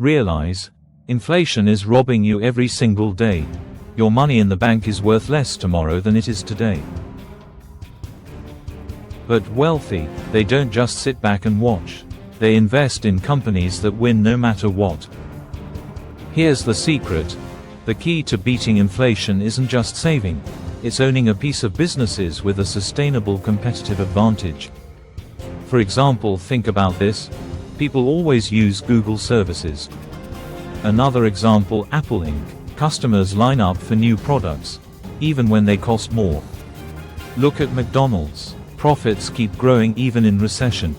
Realize, inflation is robbing you every single day. Your money in the bank is worth less tomorrow than it is today. But wealthy, they don't just sit back and watch. They invest in companies that win no matter what. Here's the secret. The key to beating inflation isn't just saving. It's owning a piece of businesses with a sustainable competitive advantage. For example, think about this. People always use Google services. Another example, Apple Inc. Customers line up for new products, even when they cost more. Look at McDonald's. Profits keep growing even in recession.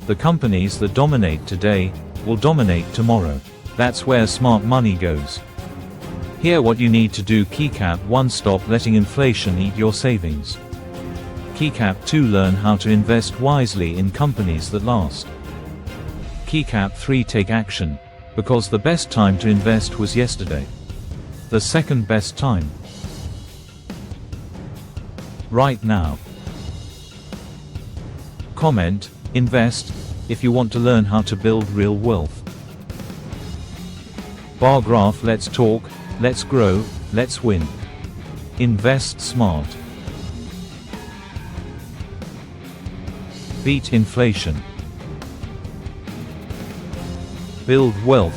The companies that dominate today will dominate tomorrow. That's where smart money goes. Here what you need to do: KeyCap 1, stop letting inflation eat your savings. KeyCap 2, learn how to invest wisely in companies that last. KeyCap 3, take action, because the best time to invest was yesterday. The second best time, right now. Comment, invest, if you want to learn how to build real wealth. Bar graph, let's talk, let's grow, let's win. Invest smart. Beat inflation. Build wealth.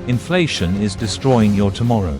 Inflation is destroying your tomorrow.